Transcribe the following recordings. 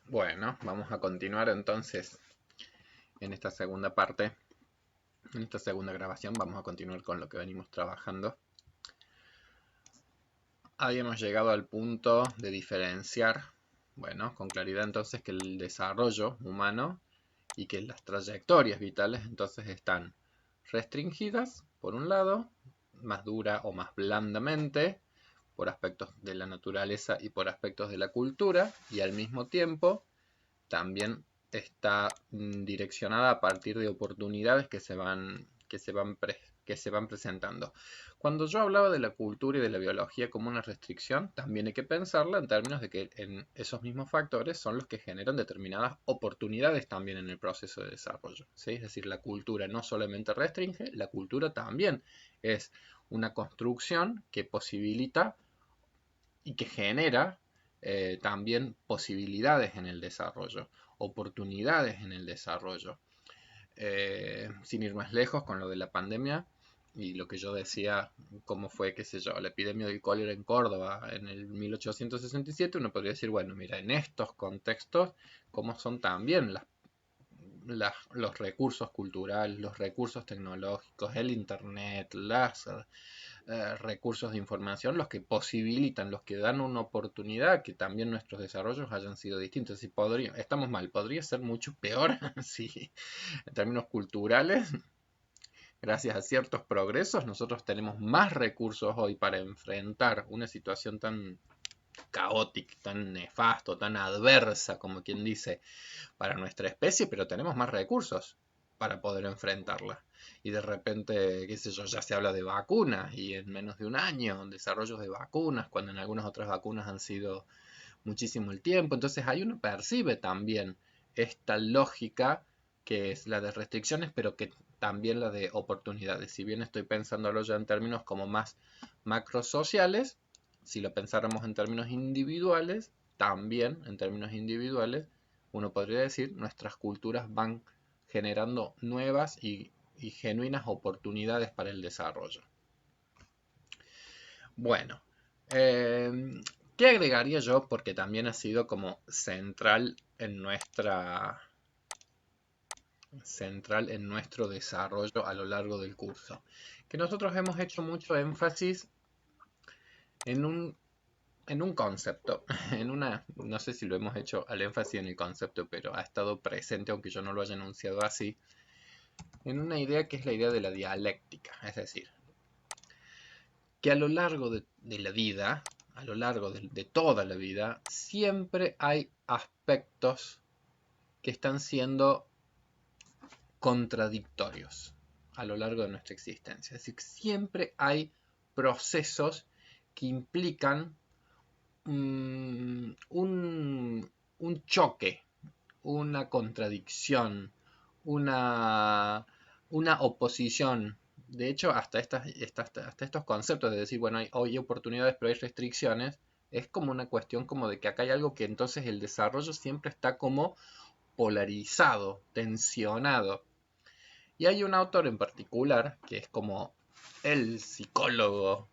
Bueno, vamos a continuar entonces en esta segunda parte, en esta segunda grabación. Vamos a continuar con lo que venimos trabajando. Habíamos llegado al punto de diferenciar, bueno, con claridad entonces que el desarrollo humano y que las trayectorias vitales entonces están restringidas, por un lado, más dura o más blandamente, por aspectos de la naturaleza y por aspectos de la cultura, y al mismo tiempo también está direccionada a partir de oportunidades que se van presentando. Cuando yo hablaba de la cultura y de la biología como una restricción, también hay que pensarla en términos de que en esos mismos factores son los que generan determinadas oportunidades también en el proceso de desarrollo, ¿sí? Es decir, la cultura no solamente restringe, la cultura también es una construcción que posibilita y que genera también posibilidades en el desarrollo, oportunidades en el desarrollo. Sin ir más lejos con lo de la pandemia y lo que yo decía, cómo fue, qué sé yo, la epidemia del cólera en Córdoba en el 1867, uno podría decir, bueno, mira, en estos contextos, cómo son también los recursos culturales, los recursos tecnológicos, el Internet, las recursos de información, los que posibilitan, los que dan una oportunidad que también nuestros desarrollos hayan sido distintos. Si estamos mal, podría ser mucho peor si en términos culturales, gracias a ciertos progresos, nosotros tenemos más recursos hoy para enfrentar una situación tan caótica, tan nefasto, tan adversa, como quien dice, para nuestra especie, pero tenemos más recursos para poder enfrentarla. Y de repente, qué sé yo, ya se habla de vacunas y en menos de un año, desarrollos de vacunas, cuando en algunas otras vacunas han sido muchísimo el tiempo. Entonces ahí uno percibe también esta lógica que es la de restricciones, pero que también la de oportunidades. Si bien estoy pensándolo ya en términos como más macrosociales, si lo pensáramos en términos individuales, también en términos individuales, uno podría decir, nuestras culturas van generando nuevas y genuinas oportunidades para el desarrollo. Bueno, ¿qué agregaría yo? Porque también ha sido como central en nuestro desarrollo a lo largo del curso. Que nosotros hemos hecho mucho énfasis en un concepto, no sé si lo hemos hecho al énfasis en el concepto, pero ha estado presente, aunque yo no lo haya enunciado así, en una idea que es la idea de la dialéctica, es decir, que a lo largo de la vida, a lo largo de toda la vida, siempre hay aspectos que están siendo contradictorios a lo largo de nuestra existencia. Es decir, siempre hay procesos que implican un choque, una contradicción, una oposición. De hecho, hasta estos conceptos de decir, bueno, hoy hay oportunidades, pero hay restricciones, es como una cuestión como de que acá hay algo que entonces el desarrollo siempre está como polarizado, tensionado. Y hay un autor en particular, que es como el psicólogo,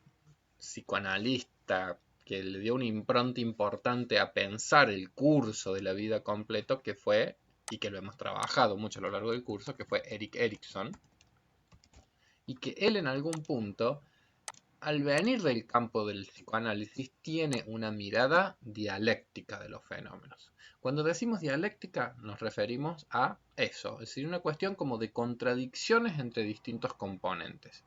psicoanalista, que le dio una impronta importante a pensar el curso de la vida completo, que fue, y que lo hemos trabajado mucho a lo largo del curso, que fue Erik Erikson, y que él en algún punto, al venir del campo del psicoanálisis, tiene una mirada dialéctica de los fenómenos. Cuando decimos dialéctica nos referimos a eso, es decir, una cuestión como de contradicciones entre distintos componentes.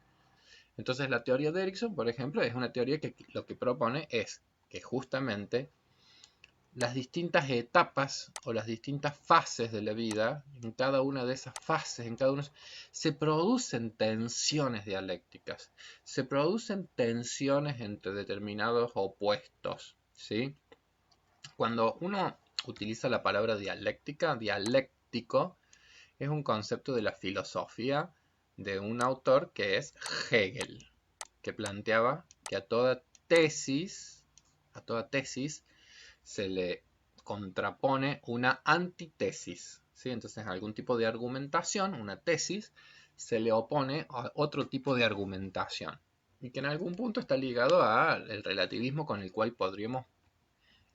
Entonces la teoría de Erikson, por ejemplo, es una teoría que lo que propone es que justamente las distintas etapas o las distintas fases de la vida, en cada una de esas fases, se producen tensiones dialécticas, se producen tensiones entre determinados opuestos, ¿sí? Cuando uno utiliza la palabra dialéctica, dialéctico, es un concepto de la filosofía de un autor que es Hegel, que planteaba que a toda tesis se le contrapone una antitesis, ¿sí? Entonces, algún tipo de argumentación, una tesis, se le opone a otro tipo de argumentación. Y que en algún punto está ligado al relativismo con el cual podríamos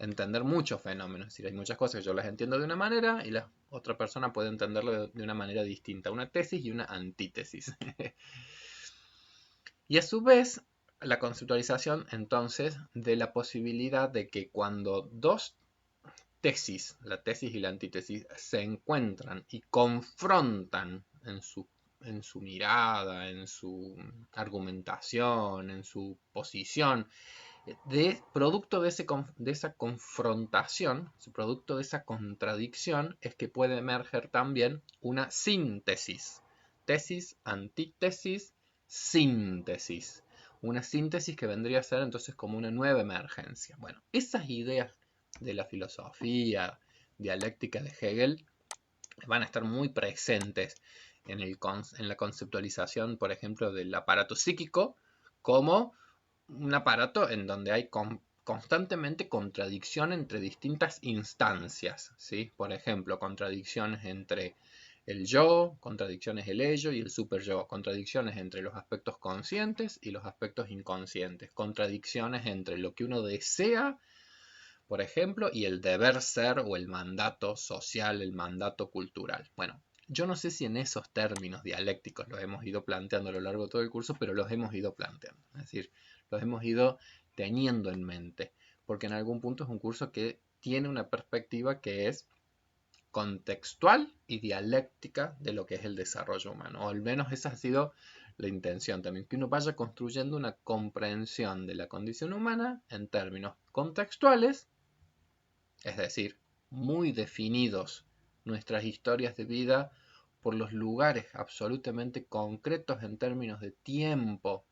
entender muchos fenómenos. Es decir, hay muchas cosas que yo las entiendo de una manera y la otra persona puede entenderlo de una manera distinta. Una tesis y una antítesis. Y a su vez, la conceptualización entonces de la posibilidad de que cuando dos tesis, la tesis y la antítesis, se encuentran y confrontan en su mirada, en su argumentación, en su posición, producto de esa confrontación, producto de esa contradicción, es que puede emerger también una síntesis. Tesis, antítesis, síntesis. Una síntesis que vendría a ser entonces como una nueva emergencia. Bueno, esas ideas de la filosofía dialéctica de Hegel van a estar muy presentes en la conceptualización, por ejemplo, del aparato psíquico como un aparato en donde hay constantemente contradicción entre distintas instancias, ¿sí? Por ejemplo, contradicciones entre el yo, contradicciones el ello y el superyo, contradicciones entre los aspectos conscientes y los aspectos inconscientes, contradicciones entre lo que uno desea, por ejemplo, y el deber ser o el mandato social, el mandato cultural. Bueno, yo no sé si en esos términos dialécticos los hemos ido planteando a lo largo de todo el curso, pero los hemos ido planteando. Es decir, los hemos ido teniendo en mente, porque en algún punto es un curso que tiene una perspectiva que es contextual y dialéctica de lo que es el desarrollo humano, o al menos esa ha sido la intención también, que uno vaya construyendo una comprensión de la condición humana en términos contextuales, es decir, muy definidos nuestras historias de vida por los lugares absolutamente concretos en términos de tiempo,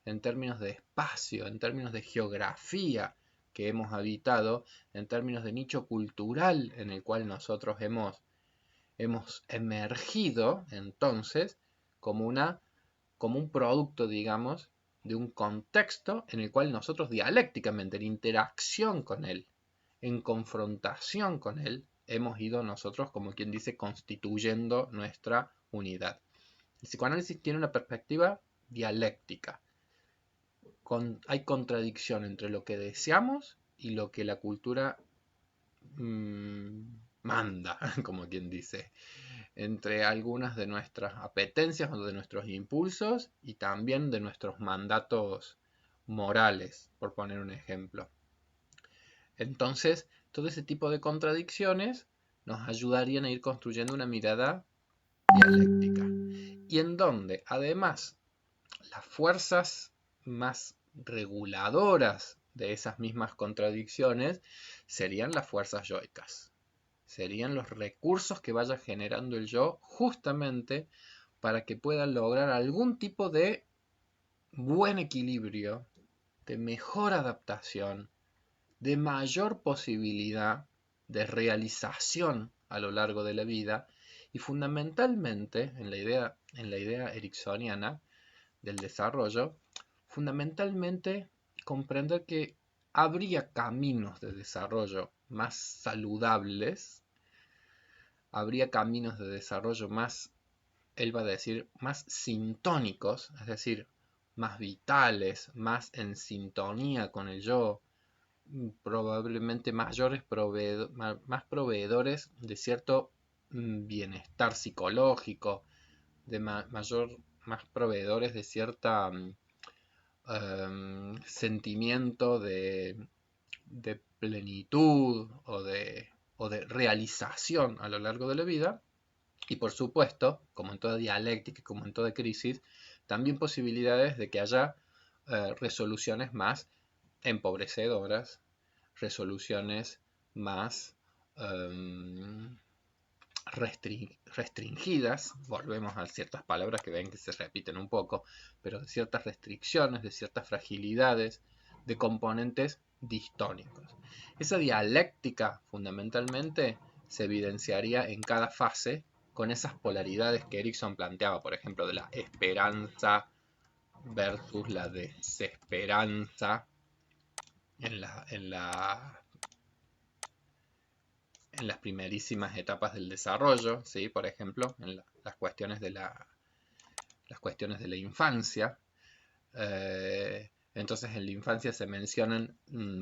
en términos de espacio, en términos de geografía que hemos habitado, en términos de nicho cultural en el cual nosotros hemos emergido entonces como un producto, digamos, de un contexto en el cual nosotros dialécticamente, en interacción con él, en confrontación con él, hemos ido nosotros, como quien dice, constituyendo nuestra unidad. El psicoanálisis tiene una perspectiva dialéctica. Hay contradicción entre lo que deseamos y lo que la cultura manda, como quien dice, entre algunas de nuestras apetencias o de nuestros impulsos y también de nuestros mandatos morales, por poner un ejemplo. Entonces, todo ese tipo de contradicciones nos ayudarían a ir construyendo una mirada dialéctica. Y en donde, además, las fuerzas más reguladoras de esas mismas contradicciones serían las fuerzas yoicas. Serían los recursos que vaya generando el yo justamente para que pueda lograr algún tipo de buen equilibrio, de mejor adaptación, de mayor posibilidad de realización a lo largo de la vida y fundamentalmente en la idea ericksoniana del desarrollo, fundamentalmente comprender que habría caminos de desarrollo más saludables, habría caminos de desarrollo más, él va a decir, más sintónicos, es decir, más vitales, más en sintonía con el yo, probablemente más proveedores de cierto bienestar psicológico, de más proveedores de cierta sentimiento de plenitud o de realización a lo largo de la vida. Y por supuesto, como en toda dialéctica y como en toda crisis, también posibilidades de que haya resoluciones más empobrecedoras, resoluciones más restringidas, volvemos a ciertas palabras que ven que se repiten un poco, pero de ciertas restricciones, de ciertas fragilidades, de componentes distónicos. Esa dialéctica fundamentalmente se evidenciaría en cada fase con esas polaridades que Erikson planteaba, por ejemplo, de la esperanza versus la desesperanza en las primerísimas etapas del desarrollo, ¿sí? Por ejemplo, en las cuestiones de la infancia, Entonces en la infancia se mencionan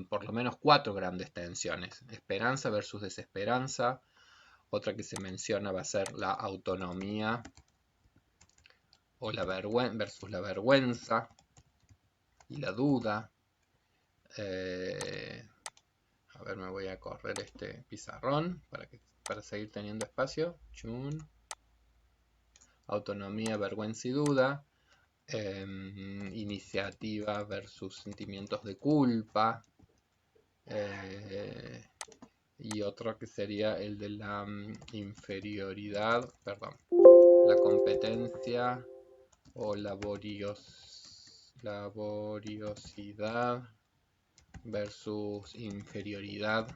por lo menos 4 grandes tensiones. Esperanza versus desesperanza. Otra que se menciona va a ser la autonomía o la vergüenza versus la vergüenza y la duda. A ver, me voy a correr este pizarrón para seguir teniendo espacio. Chun. Autonomía, vergüenza y duda. Iniciativa versus sentimientos de culpa. Y otro que sería el de la inferioridad, perdón, la competencia o laboriosidad versus inferioridad,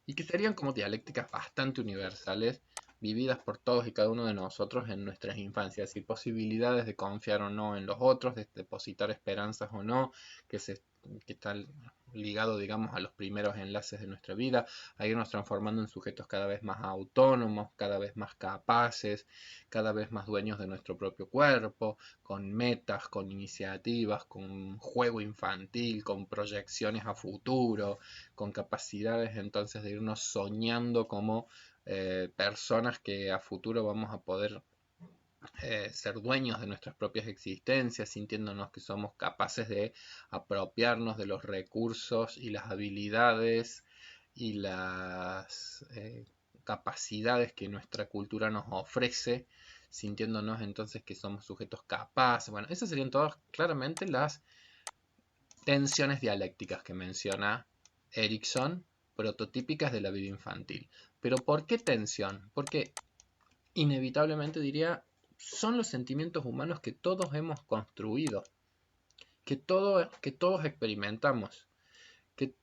y que serían como dialécticas bastante universales, vividas por todos y cada uno de nosotros en nuestras infancias, y posibilidades de confiar o no en los otros, de depositar esperanzas o no, que está ligado, digamos, a los primeros enlaces de nuestra vida, a irnos transformando en sujetos cada vez más autónomos, cada vez más capaces, cada vez más dueños de nuestro propio cuerpo, con metas, con iniciativas, con juego infantil, con proyecciones a futuro, con capacidades entonces de irnos soñando como personas que a futuro vamos a poder ser dueños de nuestras propias existencias, sintiéndonos que somos capaces de apropiarnos de los recursos y las habilidades y las capacidades que nuestra cultura nos ofrece, sintiéndonos entonces que somos sujetos capaces. Bueno, esas serían todas claramente las tensiones dialécticas que menciona Erikson, prototípicas de la vida infantil. Pero ¿por qué tensión? Porque inevitablemente diría, son los sentimientos humanos que todos hemos construido, que todos experimentamos, que,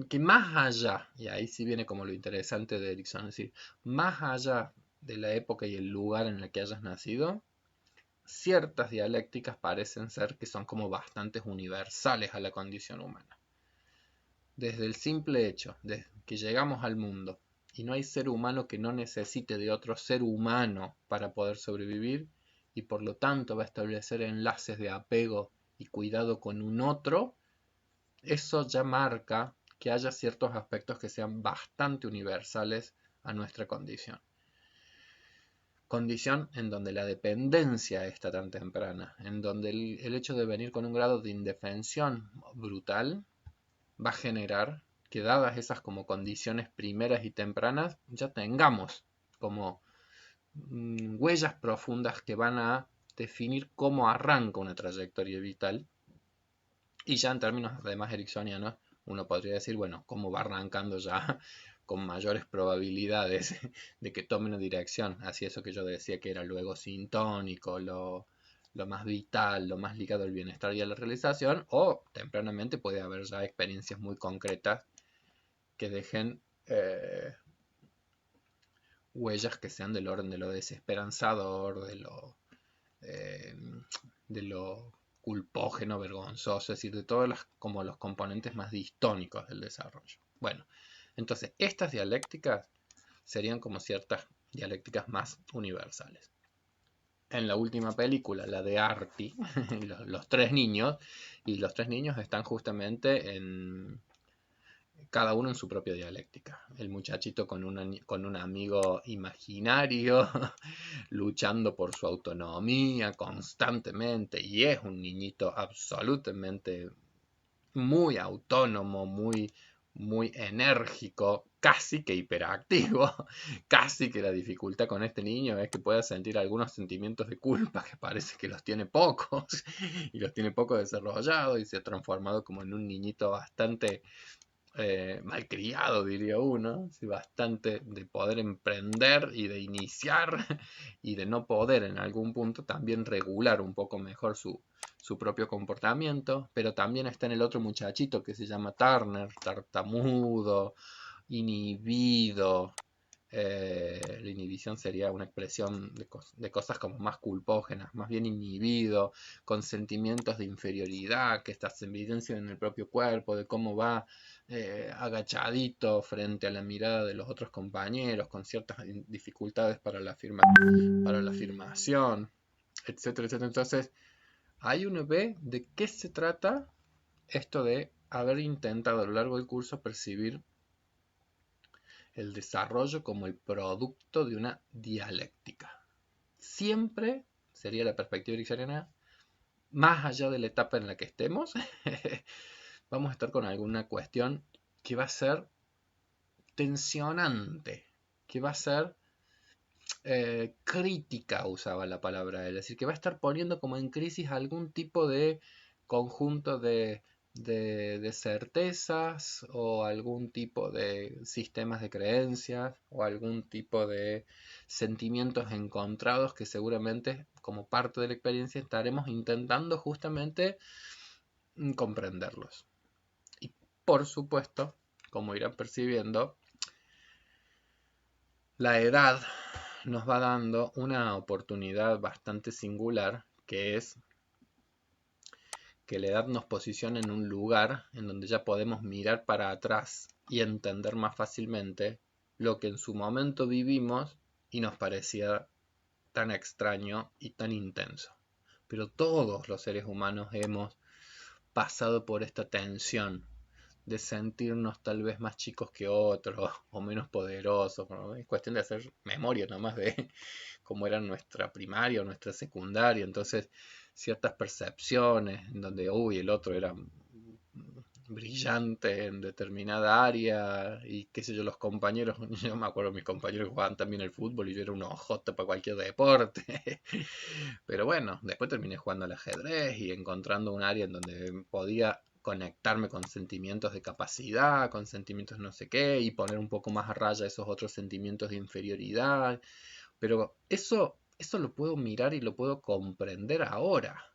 que más allá, y ahí sí viene como lo interesante de Erikson, es decir, más allá de la época y el lugar en el que hayas nacido, ciertas dialécticas parecen ser que son como bastantes universales a la condición humana. Desde el simple hecho de que llegamos al mundo y no hay ser humano que no necesite de otro ser humano para poder sobrevivir, y por lo tanto va a establecer enlaces de apego y cuidado con un otro, eso ya marca que haya ciertos aspectos que sean bastante universales a nuestra condición. Condición en donde la dependencia está tan temprana, en donde el hecho de venir con un grado de indefensión brutal va a generar que, dadas esas como condiciones primeras y tempranas, ya tengamos como huellas profundas que van a definir cómo arranca una trayectoria vital. Y ya en términos además ericksonianos, uno podría decir, bueno, cómo va arrancando ya con mayores probabilidades de que tome una dirección hacia eso que yo decía que era lo egosintónico, lo más vital, lo más ligado al bienestar y a la realización, o tempranamente puede haber ya experiencias muy concretas que dejen huellas que sean del orden de lo desesperanzador, eh, de lo culpógeno, vergonzoso, es decir, de todos como los componentes más distónicos del desarrollo. Bueno, entonces estas dialécticas serían como ciertas dialécticas más universales. En la última película, la de Artie, los tres niños, y los tres niños están justamente en cada uno en su propia dialéctica. El muchachito con un amigo imaginario, luchando por su autonomía constantemente, y es un niñito absolutamente muy autónomo, muy enérgico, casi que hiperactivo, casi que la dificultad con este niño es que pueda sentir algunos sentimientos de culpa que parece que los tiene pocos y los tiene poco desarrollados, y se ha transformado como en un niñito bastante malcriado, diría uno, ¿sí? Bastante de poder emprender y de iniciar y de no poder en algún punto también regular un poco mejor su propio comportamiento, pero también está en el otro muchachito que se llama Turner, tartamudo, inhibido. La inhibición sería una expresión de cosas como más culpógenas, más bien inhibido, con sentimientos de inferioridad que estas se evidencian en el propio cuerpo, de cómo va agachadito frente a la mirada de los otros compañeros, con ciertas dificultades para la afirmación, etcétera, etcétera. Entonces, ahí uno ve de qué se trata esto de haber intentado a lo largo del curso percibir el desarrollo como el producto de una dialéctica. Siempre sería la perspectiva diccionaria, más allá de la etapa en la que estemos, vamos a estar con alguna cuestión que va a ser tensionante, que va a ser crítica, usaba la palabra, es decir, que va a estar poniendo como en crisis algún tipo de conjunto de certezas o algún tipo de sistemas de creencias o algún tipo de sentimientos encontrados que seguramente como parte de la experiencia estaremos intentando justamente comprenderlos. Y por supuesto, como irán percibiendo, la edad nos va dando una oportunidad bastante singular, que es que la edad nos posiciona en un lugar en donde ya podemos mirar para atrás y entender más fácilmente lo que en su momento vivimos y nos parecía tan extraño y tan intenso. Pero todos los seres humanos hemos pasado por esta tensión de sentirnos tal vez más chicos que otros o menos poderosos. ¿No? Es cuestión de hacer memoria nomás de cómo era nuestra primaria o nuestra secundaria. Entonces, ciertas percepciones en donde, uy, el otro era brillante en determinada área y qué sé yo, los compañeros, yo me acuerdo mis compañeros jugaban también el fútbol y yo era un ojota para cualquier deporte, pero bueno, después terminé jugando al ajedrez y encontrando un área en donde podía conectarme con sentimientos de capacidad, con sentimientos no sé qué, y poner un poco más a raya esos otros sentimientos de inferioridad. Pero eso lo puedo mirar y lo puedo comprender ahora.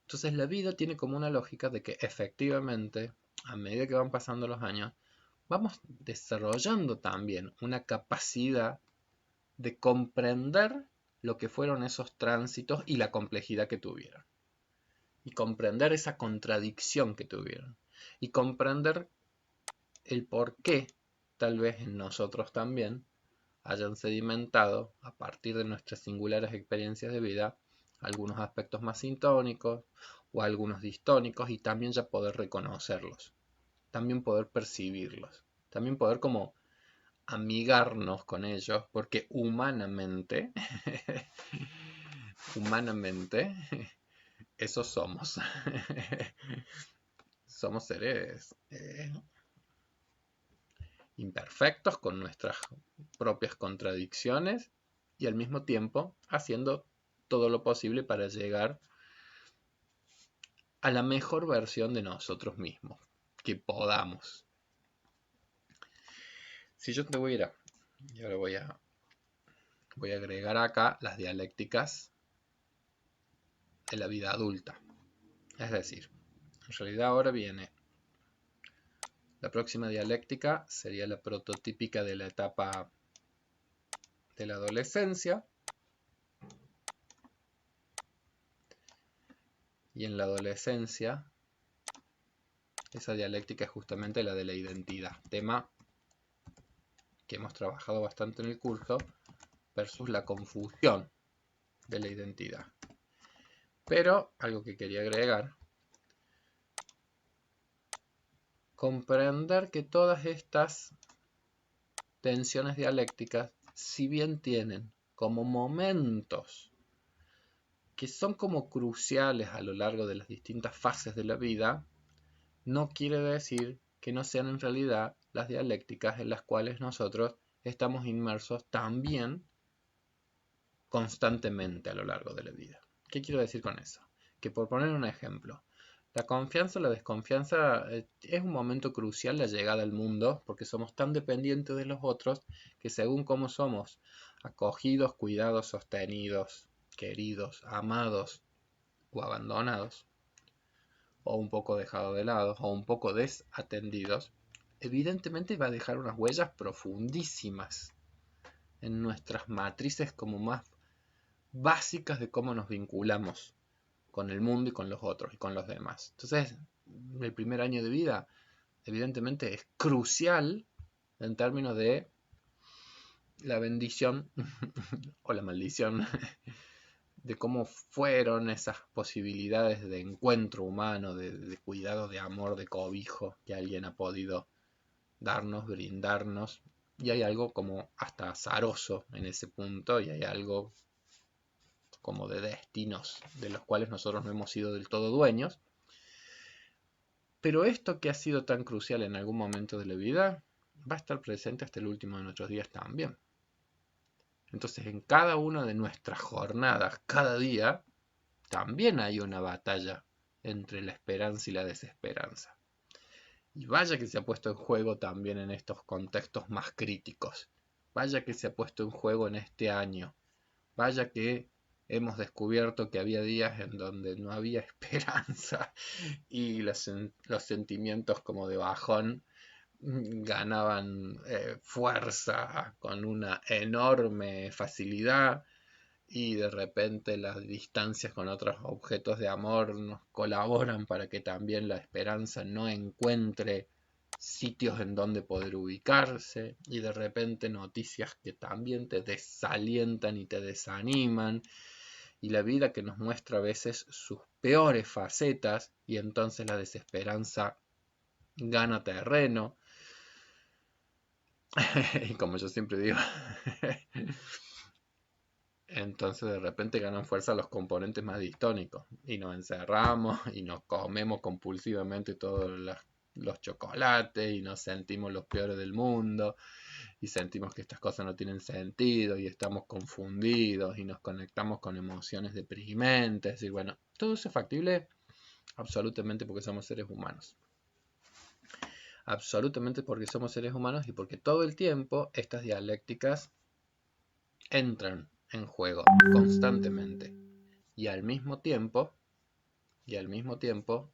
Entonces la vida tiene como una lógica de que efectivamente, a medida que van pasando los años, vamos desarrollando también una capacidad de comprender lo que fueron esos tránsitos y la complejidad que tuvieron. Y comprender esa contradicción que tuvieron. Y comprender el por qué, tal vez en nosotros también, hayan sedimentado, a partir de nuestras singulares experiencias de vida, algunos aspectos más sintónicos o algunos distónicos y también ya poder reconocerlos, también poder percibirlos, también poder como amigarnos con ellos, porque humanamente, humanamente, eso somos. Somos seres imperfectos con nuestras propias contradicciones y al mismo tiempo haciendo todo lo posible para llegar a la mejor versión de nosotros mismos que podamos. Si yo te voy a ir y ahora voy a agregar acá las dialécticas de la vida adulta. Es decir, en realidad ahora viene la próxima dialéctica, sería la prototípica de la etapa de la adolescencia. Y en la adolescencia, esa dialéctica es justamente la de la identidad, tema que hemos trabajado bastante en el curso, versus la confusión de la identidad. Pero, algo que quería agregar, comprender que todas estas tensiones dialécticas, si bien tienen como momentos que son como cruciales a lo largo de las distintas fases de la vida, no quiere decir que no sean en realidad las dialécticas en las cuales nosotros estamos inmersos también constantemente a lo largo de la vida. ¿Qué quiero decir con eso? Que por poner un ejemplo, la confianza o la desconfianza es un momento crucial la llegada al mundo porque somos tan dependientes de los otros que según cómo somos acogidos, cuidados, sostenidos, queridos, amados o abandonados, o un poco dejados de lado, o un poco desatendidos, evidentemente va a dejar unas huellas profundísimas en nuestras matrices como más básicas de cómo nos vinculamos con el mundo y con los otros y con los demás. Entonces, el primer año de vida, evidentemente, es crucial en términos de la bendición o la maldición de cómo fueron esas posibilidades de encuentro humano, de cuidado, de amor, de cobijo que alguien ha podido darnos, brindarnos. Y hay algo como hasta azaroso en ese punto, y hay algo como de destinos de los cuales nosotros no hemos sido del todo dueños. Pero esto que ha sido tan crucial en algún momento de la vida va a estar presente hasta el último de nuestros días también. Entonces, en cada una de nuestras jornadas, cada día, también hay una batalla entre la esperanza y la desesperanza. Y vaya que se ha puesto en juego también en estos contextos más críticos. Vaya que se ha puesto en juego en este año. Vaya que hemos descubierto que había días en donde no había esperanza y los sentimientos como de bajón ganaban fuerza con una enorme facilidad, y de repente las distancias con otros objetos de amor nos colaboran para que también la esperanza no encuentre sitios en donde poder ubicarse, y de repente noticias que también te desalientan y te desaniman, y la vida que nos muestra a veces sus peores facetas, y entonces la desesperanza gana terreno. Y como yo siempre digo, entonces de repente ganan fuerza los componentes más distónicos y nos encerramos y nos comemos compulsivamente todos los chocolates y nos sentimos los peores del mundo y sentimos que estas cosas no tienen sentido y estamos confundidos y nos conectamos con emociones deprimentes. Y bueno, todo eso es factible absolutamente porque somos seres humanos. Absolutamente porque somos seres humanos y porque todo el tiempo estas dialécticas entran en juego constantemente. Y al mismo tiempo,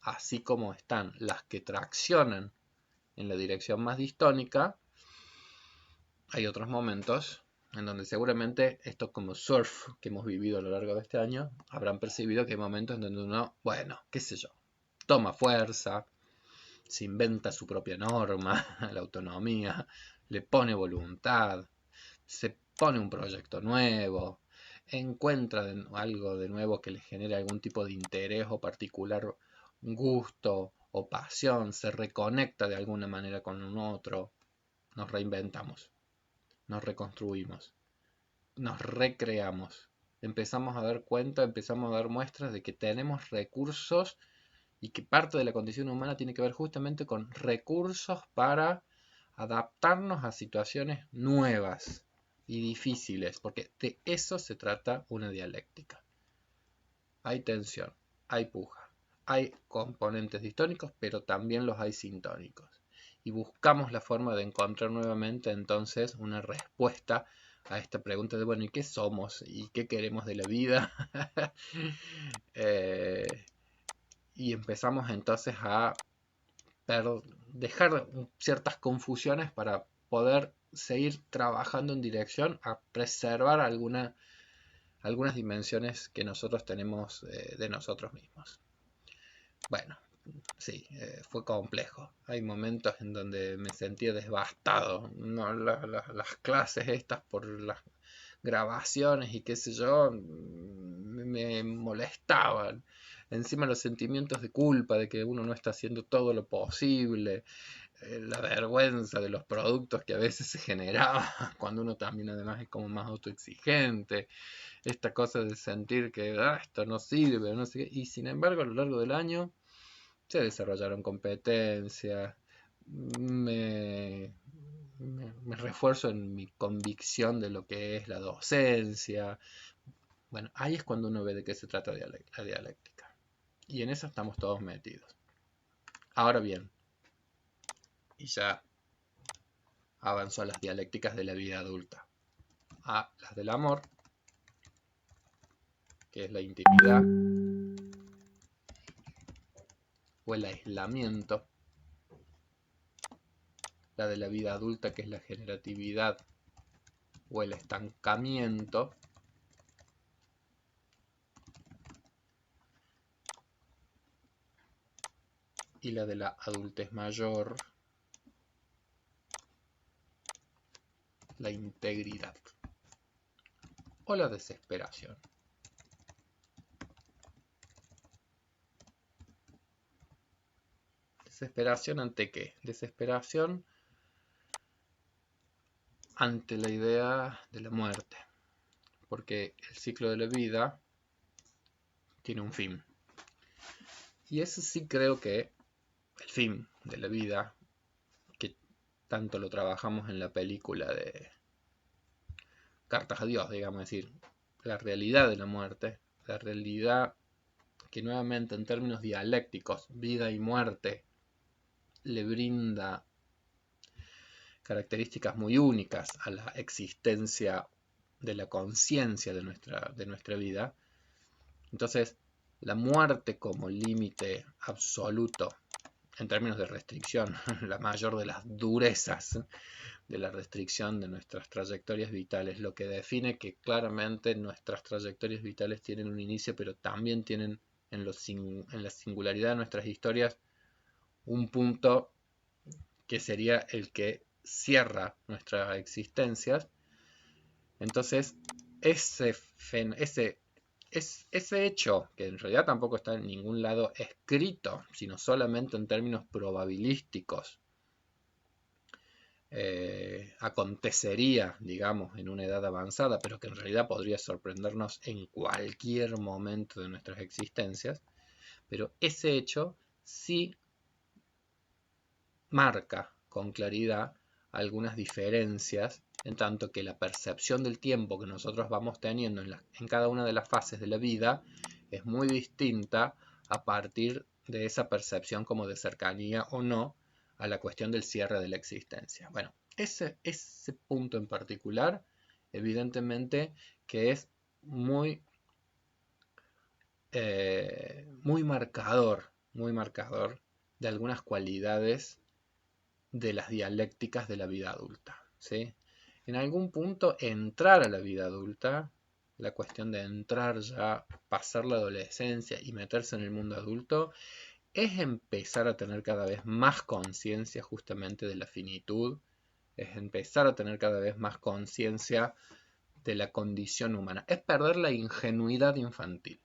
así como están las que traccionan en la dirección más distónica, hay otros momentos en donde seguramente esto como surf que hemos vivido a lo largo de este año, habrán percibido que hay momentos en donde uno, bueno, qué sé yo, toma fuerza, se inventa su propia norma, la autonomía, le pone voluntad, se pone un proyecto nuevo, encuentra algo de nuevo que le genere algún tipo de interés o particular gusto o pasión, se reconecta de alguna manera con un otro, nos reinventamos, nos reconstruimos, nos recreamos, empezamos a dar cuenta, empezamos a dar muestras de que tenemos recursos y que parte de la condición humana tiene que ver justamente con recursos para adaptarnos a situaciones nuevas y difíciles, porque de eso se trata una dialéctica. Hay tensión, hay puja, hay componentes distónicos, pero también los hay sintónicos. Y buscamos la forma de encontrar nuevamente entonces una respuesta a esta pregunta de, bueno, ¿y qué somos? ¿Y qué queremos de la vida? Y empezamos entonces a dejar ciertas confusiones para poder seguir trabajando en dirección a preservar algunas dimensiones que nosotros tenemos de nosotros mismos. Bueno, sí, fue complejo. Hay momentos en donde me sentía devastado. No, las clases estas por las grabaciones y qué sé yo, me molestaban. Encima los sentimientos de culpa de que uno no está haciendo todo lo posible, la vergüenza de los productos que a veces se generaba cuando uno también además es como más autoexigente, esta cosa de sentir que esto no sirve, no sé qué, y sin embargo a lo largo del año se desarrollaron competencias, me, me refuerzo en mi convicción de lo que es la docencia. Bueno, ahí es cuando uno ve de qué se trata la dialéctica. Y en eso estamos todos metidos. Ahora bien, y ya avanzó a las dialécticas de la vida adulta, a las del amor, que es la intimidad o el aislamiento, la de la vida adulta, que es la generatividad o el estancamiento, y la de la adultez mayor, la integridad o la desesperación. ¿Desesperación ante qué? Desesperación ante la idea de la muerte, porque el ciclo de la vida tiene un fin. Y ese sí creo que el fin de la vida, que tanto lo trabajamos en la película de Cartas a Dios, digamos, es decir, la realidad de la muerte, la realidad que nuevamente en términos dialécticos, vida y muerte, le brinda características muy únicas a la existencia de la conciencia de nuestra vida. Entonces, la muerte como límite absoluto en términos de restricción, la mayor de las durezas de la restricción de nuestras trayectorias vitales, lo que define que claramente nuestras trayectorias vitales tienen un inicio, pero también tienen en la singularidad de nuestras historias un punto que sería el que cierra nuestras existencias. Entonces, ese hecho, que en realidad tampoco está en ningún lado escrito, sino solamente en términos probabilísticos, acontecería, digamos, en una edad avanzada, pero que en realidad podría sorprendernos en cualquier momento de nuestras existencias, pero ese hecho sí marca con claridad algunas diferencias, en tanto que la percepción del tiempo que nosotros vamos teniendo en cada una de las fases de la vida es muy distinta a partir de esa percepción como de cercanía o no a la cuestión del cierre de la existencia. Bueno, ese punto en particular, evidentemente que es muy marcador de algunas cualidades de las dialécticas de la vida adulta, ¿sí? En algún punto entrar a la vida adulta, la cuestión de entrar ya, pasar la adolescencia y meterse en el mundo adulto, es empezar a tener cada vez más conciencia justamente de la finitud, es empezar a tener cada vez más conciencia de la condición humana, es perder la ingenuidad infantil,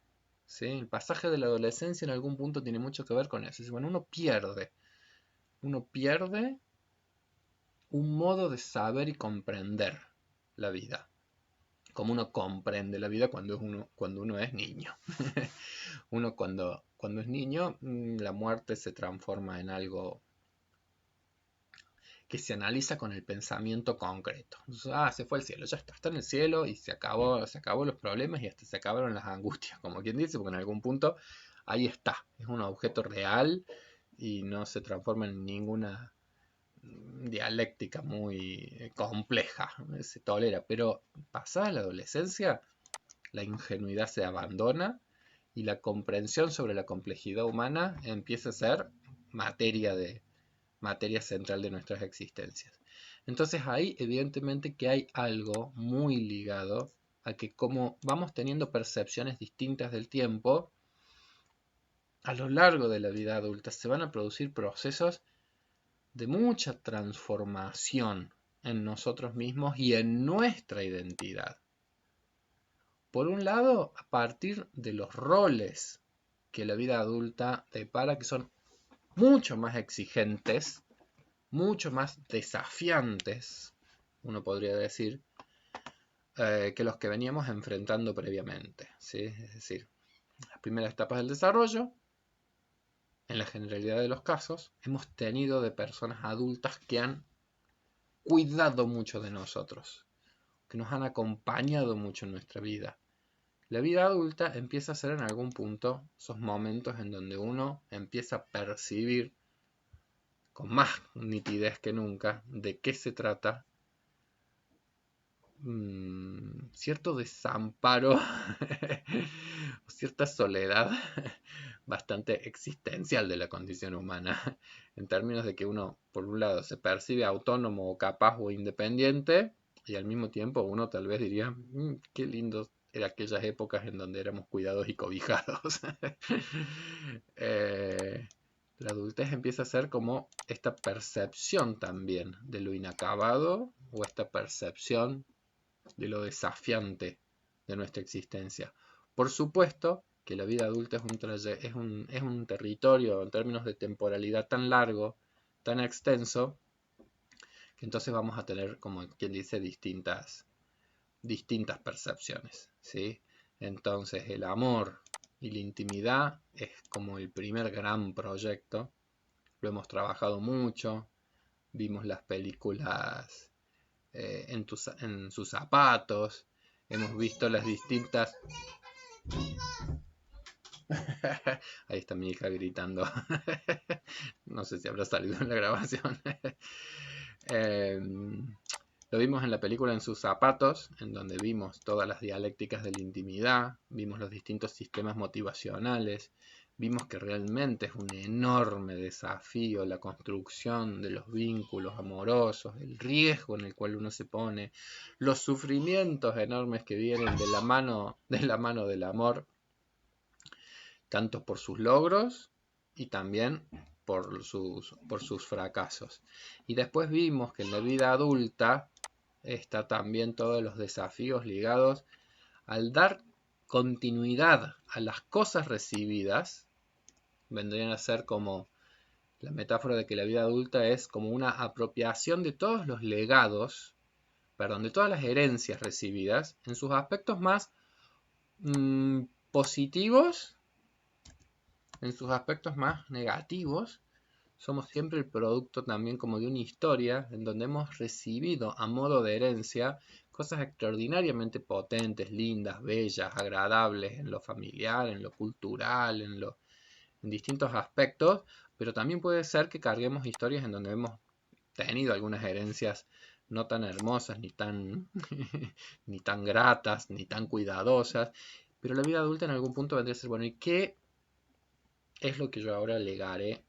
¿sí? El pasaje de la adolescencia en algún punto tiene mucho que ver con eso. Bueno, uno pierde un modo de saber y comprender la vida, como uno comprende la vida cuando uno es niño. Uno cuando es niño, la muerte se transforma en algo que se analiza con el pensamiento concreto. Se fue al cielo, ya está en el cielo y se acabó los problemas y hasta se acabaron las angustias, como quien dice, porque en algún punto ahí está, es un objeto real y no se transforma en ninguna dialéctica muy compleja, se tolera, pero pasada la adolescencia, la ingenuidad se abandona y la comprensión sobre la complejidad humana empieza a ser materia central de nuestras existencias. Entonces ahí evidentemente que hay algo muy ligado a que como vamos teniendo percepciones distintas del tiempo, a lo largo de la vida adulta se van a producir procesos de mucha transformación en nosotros mismos y en nuestra identidad. Por un lado, a partir de los roles que la vida adulta depara, que son mucho más exigentes, mucho más desafiantes, uno podría decir, que los que veníamos enfrentando previamente, ¿sí? Es decir, las primeras etapas del desarrollo, en la generalidad de los casos, hemos tenido de personas adultas que han cuidado mucho de nosotros, que nos han acompañado mucho en nuestra vida. La vida adulta empieza a ser en algún punto esos momentos en donde uno empieza a percibir con más nitidez que nunca de qué se trata cierto desamparo, cierta soledad bastante existencial de la condición humana, en términos de que uno, por un lado, se percibe autónomo o capaz o independiente, y al mismo tiempo uno tal vez diría, qué lindo eran aquellas épocas en donde éramos cuidados y cobijados. La adultez empieza a ser como esta percepción también de lo inacabado o esta percepción de lo desafiante de nuestra existencia. Por supuesto que la vida adulta es un territorio en términos de temporalidad tan largo, tan extenso, que entonces vamos a tener, como quien dice, distintas percepciones, ¿sí? Entonces el amor y la intimidad es como el primer gran proyecto, lo hemos trabajado mucho, vimos las películas en sus zapatos, hemos visto las distintas... Ahí está mi hija gritando. No sé si habrá salido en la grabación. Lo vimos en la película En sus zapatos, en donde vimos todas las dialécticas de la intimidad, vimos los distintos sistemas motivacionales, vimos que realmente es un enorme desafío la construcción de los vínculos amorosos, el riesgo en el cual uno se pone, los sufrimientos enormes que vienen de la mano del amor, tanto por sus logros y también por sus fracasos. Y después vimos que en la vida adulta está también todos los desafíos ligados al dar continuidad a las cosas recibidas. Vendrían a ser como la metáfora de que la vida adulta es como una apropiación de todos los legados, perdón, de todas las herencias recibidas en sus aspectos más positivos, en sus aspectos más negativos. Somos siempre el producto también como de una historia en donde hemos recibido a modo de herencia cosas extraordinariamente potentes, lindas, bellas, agradables en lo familiar, en lo cultural, en distintos aspectos, pero también puede ser que carguemos historias en donde hemos tenido algunas herencias no tan hermosas, ni tan, ni tan gratas, ni tan cuidadosas, pero la vida adulta en algún punto vendría a ser, bueno, ¿y qué es lo que yo ahora legaré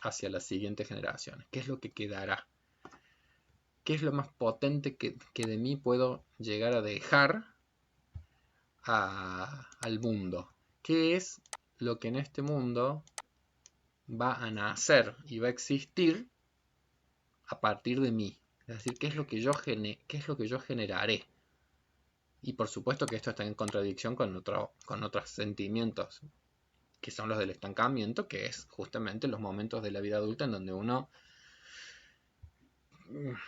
hacia las siguientes generaciones? ¿Qué es lo que quedará? ¿Qué es lo más potente que de mí puedo llegar a dejar al mundo? ¿Qué es lo que en este mundo va a nacer y va a existir a partir de mí? Es decir, ¿qué es lo que yo generaré? Y por supuesto que esto está en contradicción con otros sentimientos, que son los del estancamiento, que es justamente los momentos de la vida adulta en donde uno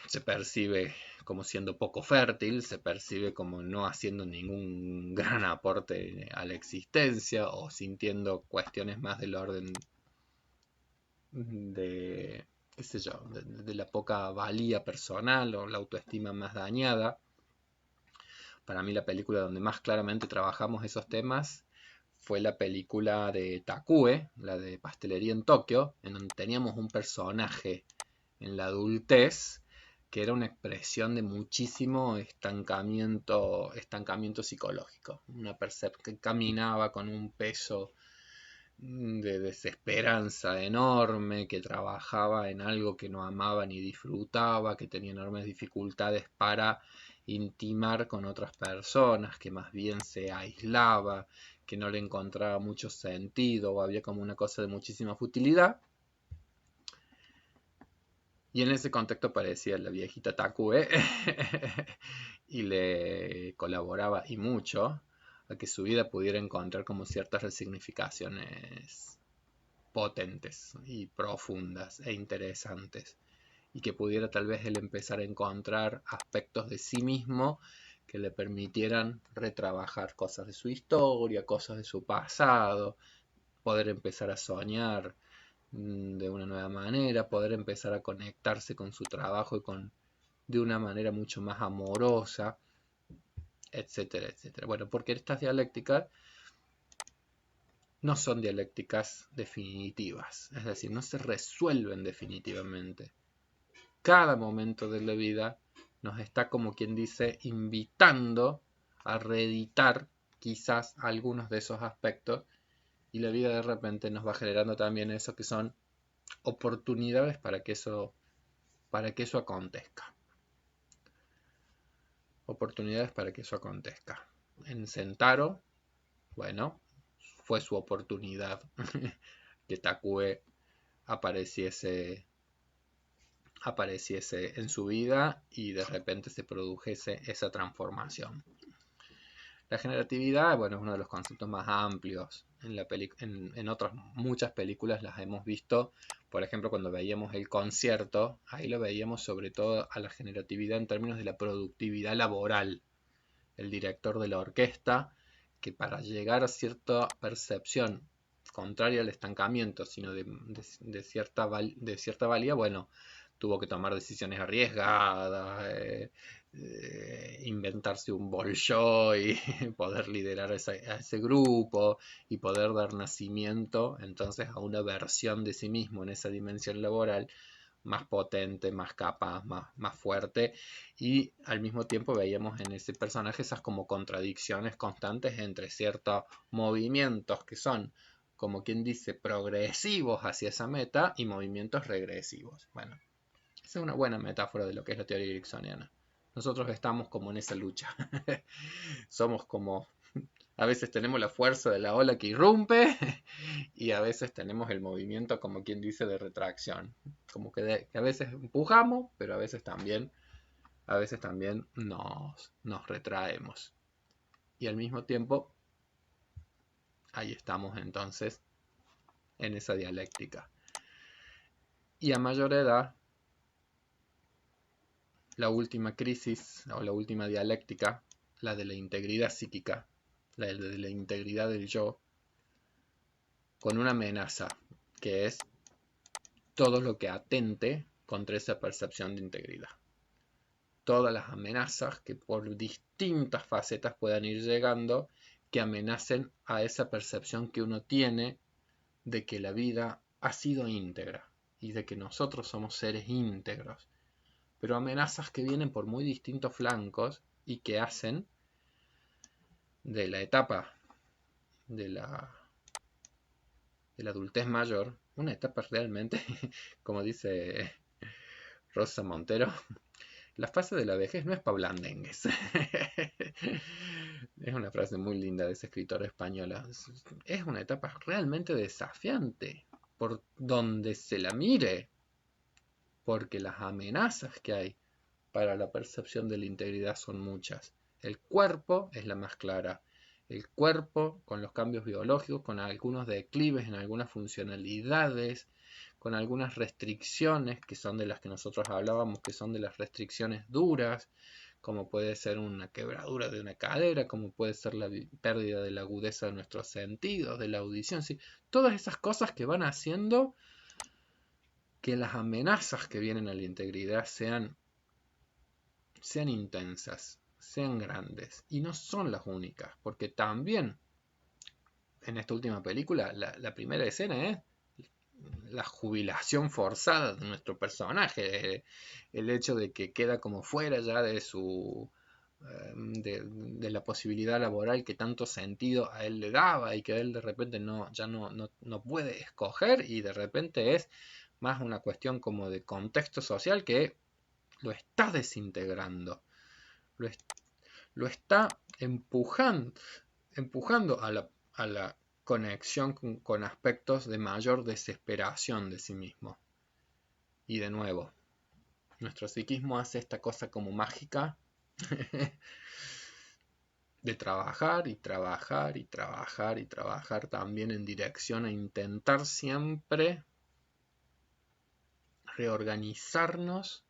se percibe como siendo poco fértil, se percibe como no haciendo ningún gran aporte a la existencia o sintiendo cuestiones más del orden de, qué sé yo, de la poca valía personal o la autoestima más dañada. Para mí la película donde más claramente trabajamos esos temas fue la película de Takue, la de Pastelería en Tokio, en donde teníamos un personaje en la adultez que era una expresión de muchísimo estancamiento psicológico. Una persona que caminaba con un peso de desesperanza enorme, que trabajaba en algo que no amaba ni disfrutaba, que tenía enormes dificultades para intimar con otras personas, que más bien se aislaba, que no le encontraba mucho sentido o había como una cosa de muchísima futilidad. Y en ese contexto aparecía la viejita Takue y le colaboraba y mucho a que su vida pudiera encontrar como ciertas resignificaciones potentes y profundas e interesantes, y que pudiera tal vez él empezar a encontrar aspectos de sí mismo que le permitieran retrabajar cosas de su historia, cosas de su pasado, poder empezar a soñar de una nueva manera, poder empezar a conectarse con su trabajo de una manera mucho más amorosa, etcétera, etcétera. Bueno, porque estas dialécticas no son dialécticas definitivas, es decir, no se resuelven definitivamente. Cada momento de la vida nos está, como quien dice, invitando a reeditar quizás algunos de esos aspectos, y la vida de repente nos va generando también eso que son oportunidades para que eso acontezca. Oportunidades para que eso acontezca. En Sentaro, bueno, fue su oportunidad que Takue apareciese en su vida y de repente se produjese esa transformación. La generatividad, bueno, es uno de los conceptos más amplios. En otras muchas películas las hemos visto. Por ejemplo, cuando veíamos El Concierto, ahí lo veíamos sobre todo a la generatividad en términos de la productividad laboral. El director de la orquesta, que para llegar a cierta percepción contraria al estancamiento, sino de cierta valía, bueno, tuvo que tomar decisiones arriesgadas, inventarse un Bolshoi, poder liderar a ese grupo y poder dar nacimiento entonces a una versión de sí mismo en esa dimensión laboral más potente, más capaz, más fuerte, y al mismo tiempo veíamos en ese personaje esas como contradicciones constantes entre ciertos movimientos que son, como quien dice, progresivos hacia esa meta y movimientos regresivos. Bueno, esa es una buena metáfora de lo que es la teoría ericksoniana. Nosotros estamos como en esa lucha. Somos como, a veces tenemos la fuerza de la ola que irrumpe y a veces tenemos el movimiento, como quien dice, de retracción. Como que a veces empujamos, pero a veces también nos retraemos. Y al mismo tiempo, ahí estamos entonces en esa dialéctica. Y a mayor edad, la última crisis o la última dialéctica, la de la integridad psíquica, la de la integridad del yo, con una amenaza, que es todo lo que atente contra esa percepción de integridad. Todas las amenazas que por distintas facetas puedan ir llegando, que amenacen a esa percepción que uno tiene de que la vida ha sido íntegra y de que nosotros somos seres íntegros, pero amenazas que vienen por muy distintos flancos y que hacen de la etapa de la adultez mayor una etapa realmente, como dice Rosa Montero, la fase de la vejez no es pa' blandengues. Es una frase muy linda de esa escritora española. Es una etapa realmente desafiante por donde se la mire, porque las amenazas que hay para la percepción de la integridad son muchas. El cuerpo es la más clara. El cuerpo, con los cambios biológicos, con algunos declives en algunas funcionalidades, con algunas restricciones que son de las que nosotros hablábamos, que son de las restricciones duras, como puede ser una quebradura de una cadera, como puede ser la pérdida de la agudeza de nuestros sentidos, de la audición, ¿sí? Todas esas cosas que van haciendo que las amenazas que vienen a la integridad sean intensas, sean grandes, y no son las únicas, porque también en esta última película la primera escena es la jubilación forzada de nuestro personaje, el hecho de que queda como fuera ya de su de la posibilidad laboral que tanto sentido a él le daba y que él de repente no puede escoger y de repente es más una cuestión como de contexto social que lo está desintegrando, lo, lo está empujando a la conexión con aspectos de mayor desesperación de sí mismo. Y de nuevo, nuestro psiquismo hace esta cosa como mágica de trabajar y trabajar y trabajar y trabajar también en dirección a intentar siempre reorganizarnos,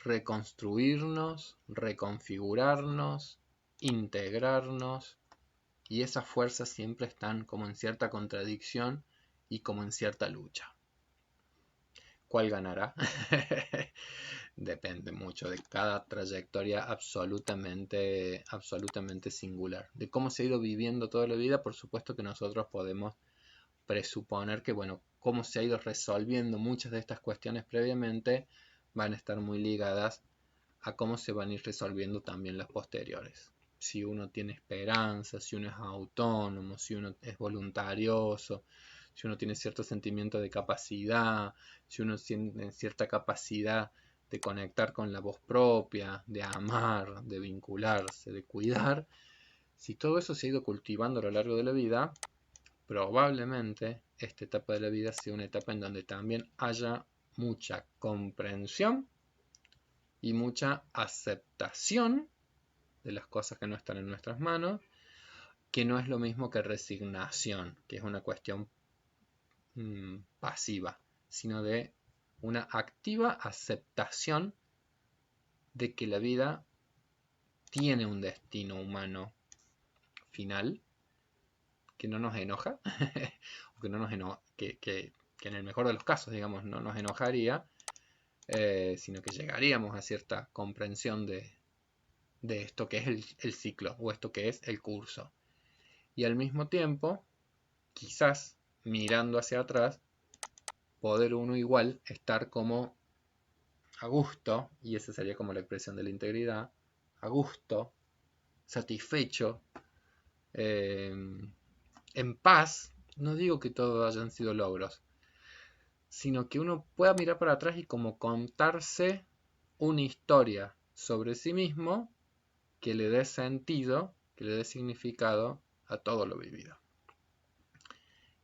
reconstruirnos, reconfigurarnos, integrarnos, y esas fuerzas siempre están como en cierta contradicción y como en cierta lucha. ¿Cuál ganará? Depende mucho de cada trayectoria absolutamente singular. De cómo se ha ido viviendo toda la vida, por supuesto que nosotros podemos presuponer que, bueno, cómo se ha ido resolviendo muchas de estas cuestiones previamente van a estar muy ligadas a cómo se van a ir resolviendo también las posteriores. Si uno tiene esperanza, si uno es autónomo, si uno es voluntarioso, si uno tiene cierto sentimiento de capacidad, si uno tiene cierta capacidad de conectar con la voz propia, de amar, de vincularse, de cuidar, si todo eso se ha ido cultivando a lo largo de la vida, probablemente esta etapa de la vida sea una etapa en donde también haya mucha comprensión y mucha aceptación de las cosas que no están en nuestras manos, que no es lo mismo que resignación, que es una cuestión pasiva, sino de una activa aceptación de que la vida tiene un destino humano final, que no nos enoja, o que no nos que en el mejor de los casos, digamos, no nos enojaría, sino que llegaríamos a cierta comprensión de esto que es el ciclo, o esto que es el curso. Y al mismo tiempo, quizás mirando hacia atrás, poder uno igual estar como a gusto, y esa sería como la expresión de la integridad, a gusto, satisfecho, en paz. No digo que todos hayan sido logros, sino que uno pueda mirar para atrás y como contarse una historia sobre sí mismo que le dé sentido, que le dé significado a todo lo vivido.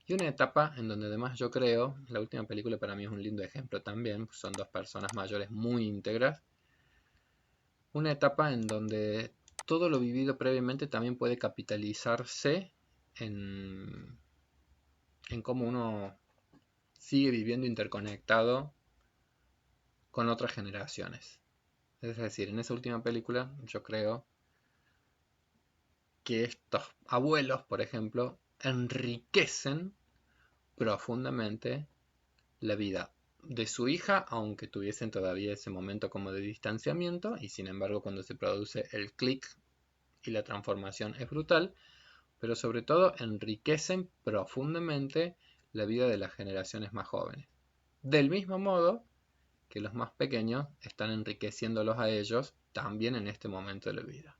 Y una etapa en donde además yo creo, la última película para mí es un lindo ejemplo también, son dos personas mayores muy íntegras, una etapa en donde todo lo vivido previamente también puede capitalizarse en cómo uno sigue viviendo interconectado con otras generaciones. Es decir, en esa última película yo creo que estos abuelos, por ejemplo, enriquecen profundamente la vida de su hija, aunque tuviesen todavía ese momento como de distanciamiento, y sin embargo cuando se produce el clic y la transformación es brutal, pero sobre todo enriquecen profundamente la vida de las generaciones más jóvenes. Del mismo modo que los más pequeños están enriqueciéndolos a ellos también en este momento de la vida.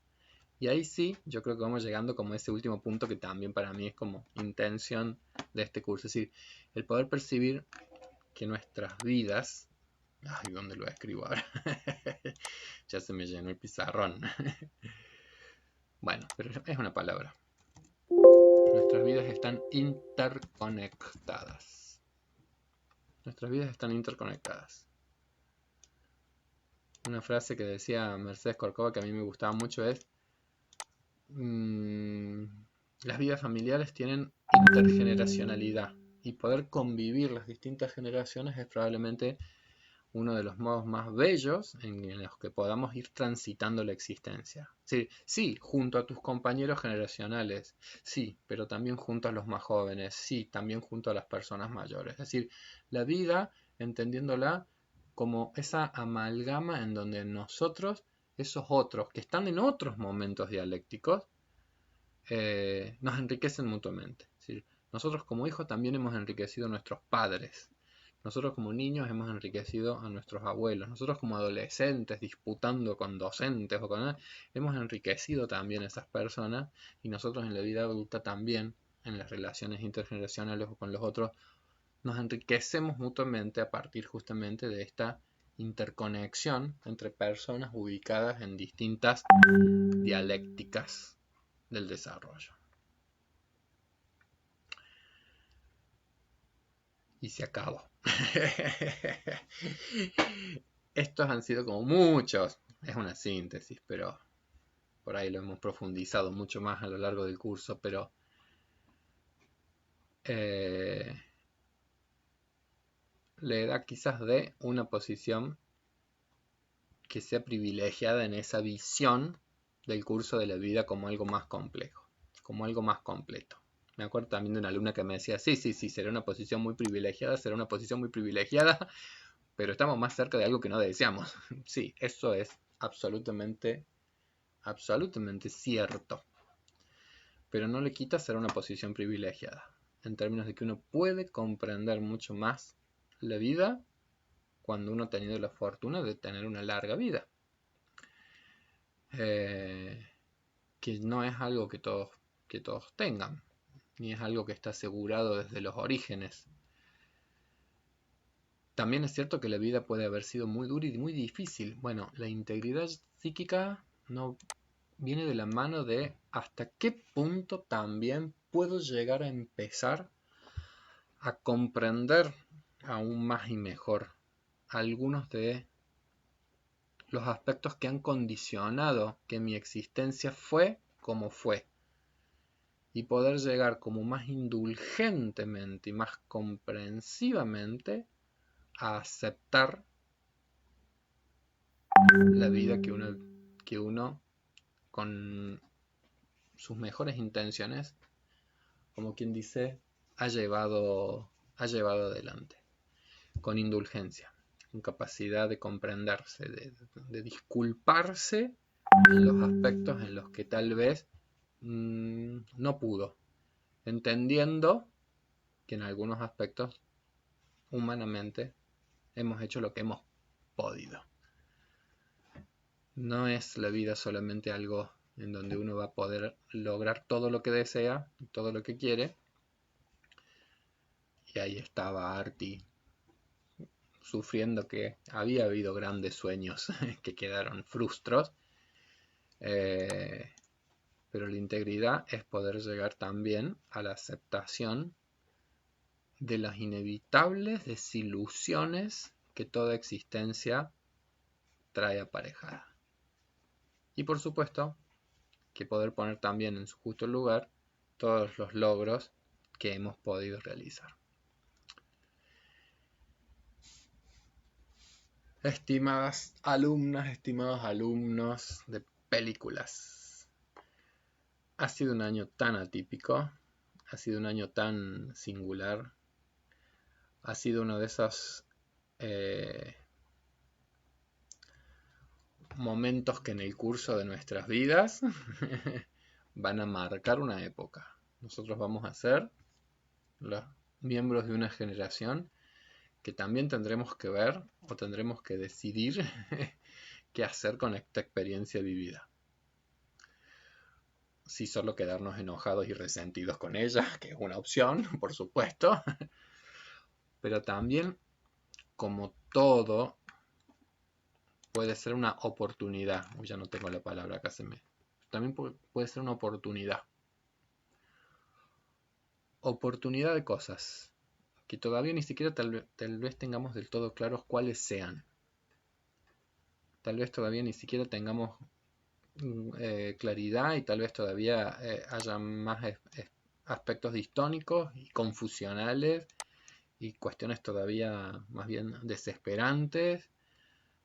Y ahí sí, yo creo que vamos llegando como a ese último punto que también para mí es como intención de este curso. Es decir, el poder percibir que nuestras vidas... Ay, ¿dónde lo escribo ahora? Ya se me llenó el pizarrón. Bueno, pero es una palabra. Nuestras vidas están interconectadas. Nuestras vidas están interconectadas. Una frase que decía Mercedes Corcova que a mí me gustaba mucho es: las vidas familiares tienen intergeneracionalidad y poder convivir las distintas generaciones es probablemente uno de los modos más bellos en los que podamos ir transitando la existencia. Sí, sí, junto a tus compañeros generacionales, sí, pero también junto a los más jóvenes, sí, también junto a las personas mayores. Es decir, la vida entendiéndola como esa amalgama en donde nosotros, esos otros que están en otros momentos dialécticos, nos enriquecen mutuamente. Es decir, nosotros como hijos también hemos enriquecido a nuestros padres. Nosotros como niños hemos enriquecido a nuestros abuelos. Nosotros como adolescentes disputando con docentes o con... hemos enriquecido también a esas personas, y nosotros en la vida adulta también, en las relaciones intergeneracionales o con los otros, nos enriquecemos mutuamente a partir justamente de esta interconexión entre personas ubicadas en distintas dialécticas del desarrollo. Y se acabó. Estos han sido como muchos, es una síntesis, pero por ahí lo hemos profundizado mucho más a lo largo del curso, pero le da quizás de una posición que sea privilegiada en esa visión del curso de la vida como algo más complejo, como algo más completo. Me acuerdo también de una alumna que me decía, sí, será una posición muy privilegiada, pero estamos más cerca de algo que no deseamos. Sí, eso es absolutamente cierto. Pero no le quita ser una posición privilegiada, en términos de que uno puede comprender mucho más la vida cuando uno ha tenido la fortuna de tener una larga vida. Que no es algo que todos tengan, ni es algo que está asegurado desde los orígenes. También es cierto que la vida puede haber sido muy dura y muy difícil. Bueno, la integridad psíquica no viene de la mano de hasta qué punto también puedo llegar a empezar a comprender aún más y mejor algunos de los aspectos que han condicionado que mi existencia fue como fue. Y poder llegar como más indulgentemente y más comprensivamente a aceptar la vida que uno con sus mejores intenciones, como quien dice, ha llevado adelante, con indulgencia, con capacidad de comprenderse, de disculparse en los aspectos en los que tal vez no pudo, entendiendo que en algunos aspectos humanamente hemos hecho lo que hemos podido. No es la vida solamente algo en donde uno va a poder lograr todo lo que desea, todo lo que quiere. Y ahí estaba Artie sufriendo que había habido grandes sueños que quedaron frustros. Pero la integridad es poder llegar también a la aceptación de las inevitables desilusiones que toda existencia trae aparejada. Y por supuesto, que poder poner también en su justo lugar todos los logros que hemos podido realizar. Estimadas alumnas, estimados alumnos de películas, ha sido un año tan atípico, ha sido un año tan singular, ha sido uno de esos momentos que en el curso de nuestras vidas van a marcar una época. Nosotros vamos a ser los miembros de una generación que también tendremos que ver o tendremos que decidir qué hacer con esta experiencia vivida. Si solo quedarnos enojados y resentidos con ella, que es una opción, por supuesto, pero también, como todo, puede ser una oportunidad. Ya no tengo la palabra, acá se me... También puede ser una oportunidad. Oportunidad de cosas que todavía ni siquiera tal vez tengamos del todo claros cuáles sean. Tal vez todavía ni siquiera tengamos claridad y tal vez todavía haya más aspectos distónicos y confusionales y cuestiones todavía más bien desesperantes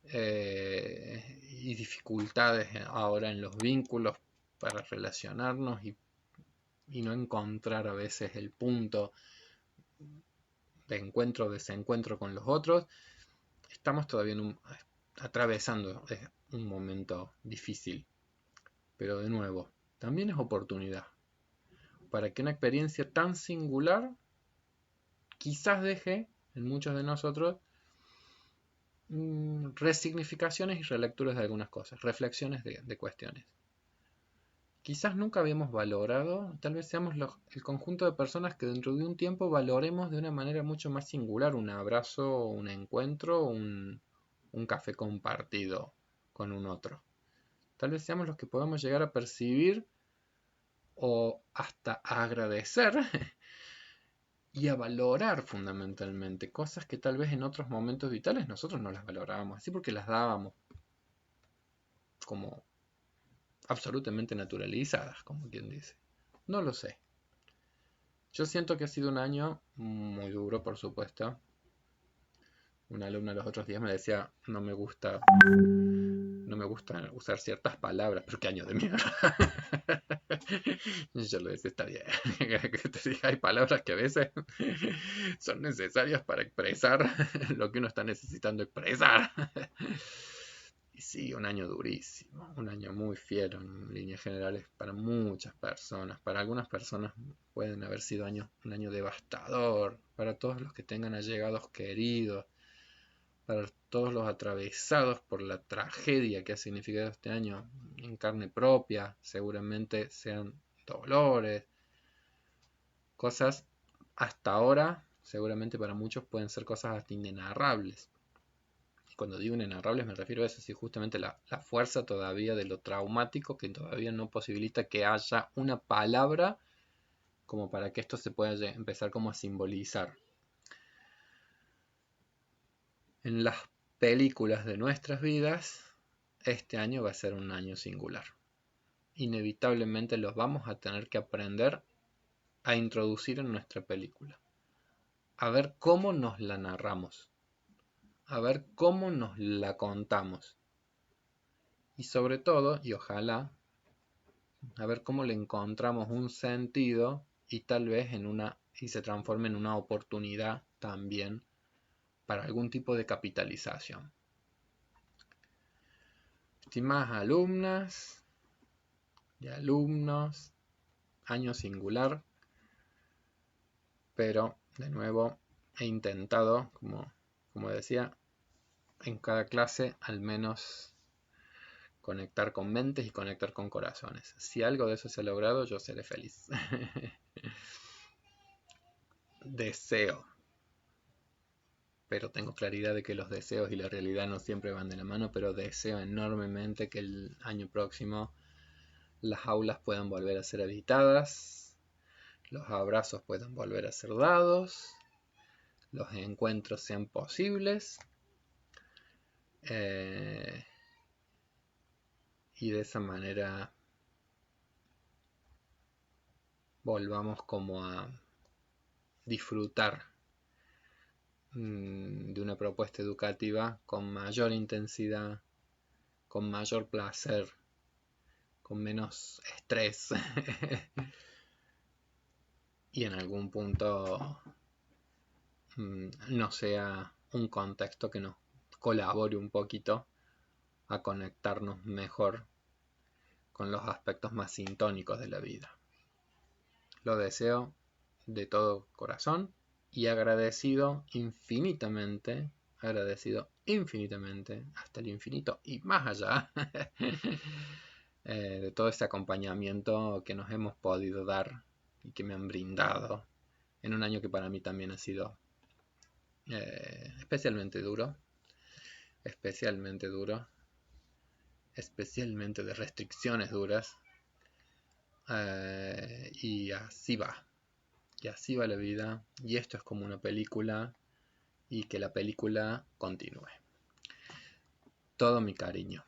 y dificultades ahora en los vínculos para relacionarnos y no encontrar a veces el punto de encuentro o desencuentro con los otros. Estamos todavía atravesando un momento difícil, pero de nuevo, también es oportunidad para que una experiencia tan singular quizás deje en muchos de nosotros resignificaciones y relecturas de algunas cosas, reflexiones de cuestiones. Quizás nunca habíamos valorado, tal vez seamos el conjunto de personas que dentro de un tiempo valoremos de una manera mucho más singular un abrazo, un encuentro, un café compartido con un otro. Tal vez seamos los que podamos llegar a percibir o hasta a agradecer y a valorar fundamentalmente cosas que tal vez en otros momentos vitales nosotros no las valorábamos, así porque las dábamos como absolutamente naturalizadas, como quien dice. No lo sé. Yo siento que ha sido un año muy duro, por supuesto. Una alumna los otros días me decía, no me gusta usar ciertas palabras, pero qué año de mierda. Yo le decía, está bien, hay palabras que a veces son necesarias para expresar lo que uno está necesitando expresar. Y sí, un año durísimo, un año muy fiero en líneas generales para muchas personas. Para algunas personas pueden haber sido un año devastador, para todos los que tengan allegados queridos, para todos los atravesados por la tragedia que ha significado este año en carne propia, seguramente sean dolores, cosas hasta ahora, seguramente para muchos pueden ser cosas hasta inenarrables. Y cuando digo inenarrables me refiero a eso, sí, justamente la fuerza todavía de lo traumático que todavía no posibilita que haya una palabra como para que esto se pueda empezar como a simbolizar. En las películas de nuestras vidas este año va a ser un año singular. Inevitablemente los vamos a tener que aprender a introducir en nuestra película. A ver cómo nos la narramos. A ver cómo nos la contamos. Y sobre todo, y ojalá, a ver cómo le encontramos un sentido y tal vez y se transforme en una oportunidad también para algún tipo de capitalización. Estimadas alumnas y alumnos, año singular, pero de nuevo he intentado, como decía, en cada clase al menos conectar con mentes y conectar con corazones. Si algo de eso se ha logrado, yo seré feliz. Deseo, pero tengo claridad de que los deseos y la realidad no siempre van de la mano, pero deseo enormemente que el año próximo las aulas puedan volver a ser habitadas, los abrazos puedan volver a ser dados, los encuentros sean posibles, y de esa manera volvamos como a disfrutar de una propuesta educativa con mayor intensidad, con mayor placer, con menos estrés y en algún punto no sea un contexto que nos colabore un poquito a conectarnos mejor con los aspectos más sintónicos de la vida. Lo deseo de todo corazón y agradecido infinitamente, hasta el infinito y más allá, de todo este acompañamiento que nos hemos podido dar y que me han brindado en un año que para mí también ha sido especialmente duro, especialmente de restricciones duras, y así va. Y así va la vida, y esto es como una película, y que la película continúe. Todo mi cariño.